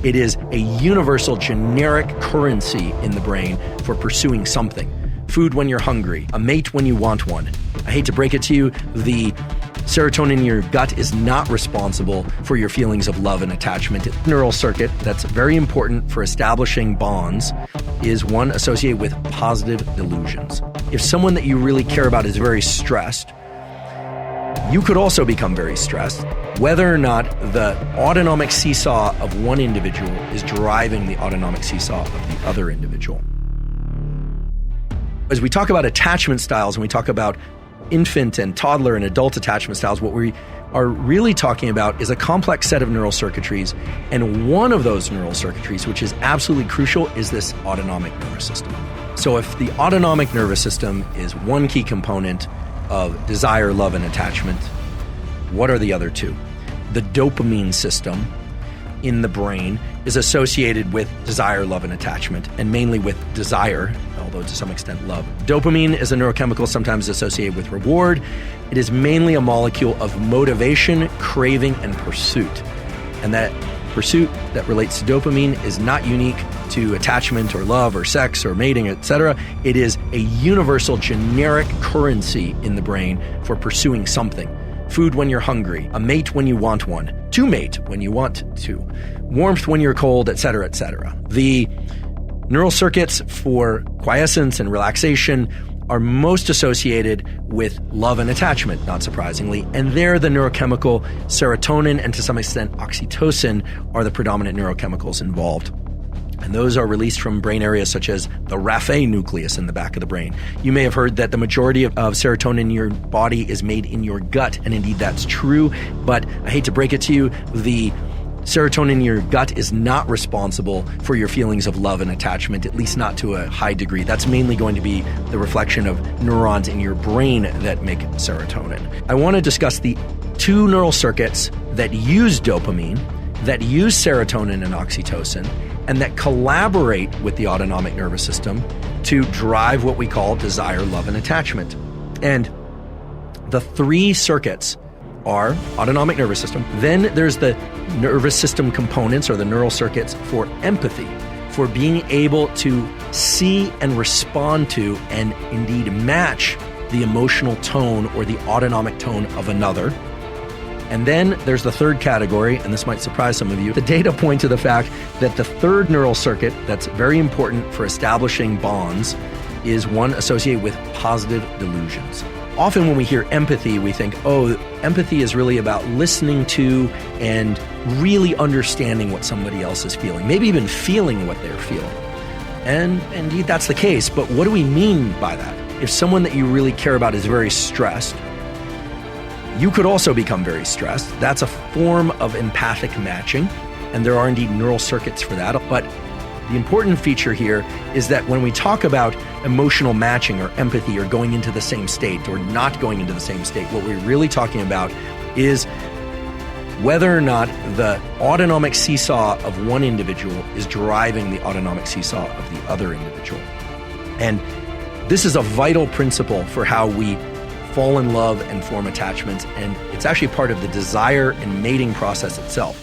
It is a universal generic currency in the brain for pursuing something. Food when you're hungry, a mate when you want one. I hate to break it to you, the serotonin in your gut is not responsible for your feelings of love and attachment. Neural circuit that's very important for establishing bonds is one associated with positive delusions. If someone that you really care about is very stressed, you could also become very stressed, whether or not the autonomic seesaw of one individual is driving the autonomic seesaw of the other individual. As we talk about attachment styles and we talk about infant and toddler and adult attachment styles, what we are really talking about is a complex set of neural circuitries. And one of those neural circuitries, which is absolutely crucial, is this autonomic nervous system. So if the autonomic nervous system is one key component of desire, love, and attachment, what are the other two? The dopamine system in the brain is associated with desire, love, and attachment, and mainly with desire, although to some extent love. Dopamine is a neurochemical sometimes associated with reward. It is mainly a molecule of motivation, craving, and pursuit. And that pursuit that relates to dopamine is not unique to attachment or love or sex or mating, etc. It is a universal generic currency in the brain for pursuing something. Food when you're hungry, a mate when you want one, to mate when you want to, warmth when you're cold, etc., etc. The neural circuits for quiescence and relaxation are most associated with love and attachment, not surprisingly, and there the neurochemical serotonin and to some extent oxytocin are the predominant neurochemicals involved. And those are released from brain areas such as the raphe nucleus in the back of the brain. You may have heard that the majority of serotonin in your body is made in your gut, and indeed that's true, but I hate to break it to you, the serotonin in your gut is not responsible for your feelings of love and attachment, at least not to a high degree. That's mainly going to be the reflection of neurons in your brain that make serotonin. I want to discuss the two neural circuits that use dopamine, that use serotonin and oxytocin, and that collaborate with the autonomic nervous system to drive what we call desire, love, and attachment. And the three circuits are autonomic nervous system. Then there's the nervous system components or the neural circuits for empathy, for being able to see and respond to and indeed match the emotional tone or the autonomic tone of another. And then there's the third category, and this might surprise some of you. The data point to the fact that the third neural circuit that's very important for establishing bonds is one associated with positive delusions. Often when we hear empathy, we think, oh, empathy is really about listening to and really understanding what somebody else is feeling, maybe even feeling what they're feeling. And indeed, that's the case. But what do we mean by that? If someone that you really care about is very stressed, you could also become very stressed. That's a form of empathic matching, and there are indeed neural circuits for that. But the important feature here is that when we talk about emotional matching or empathy or going into the same state or not going into the same state, what we're really talking about is whether or not the autonomic seesaw of one individual is driving the autonomic seesaw of the other individual. And this is a vital principle for how we fall in love and form attachments, and it's actually part of the desire and mating process itself.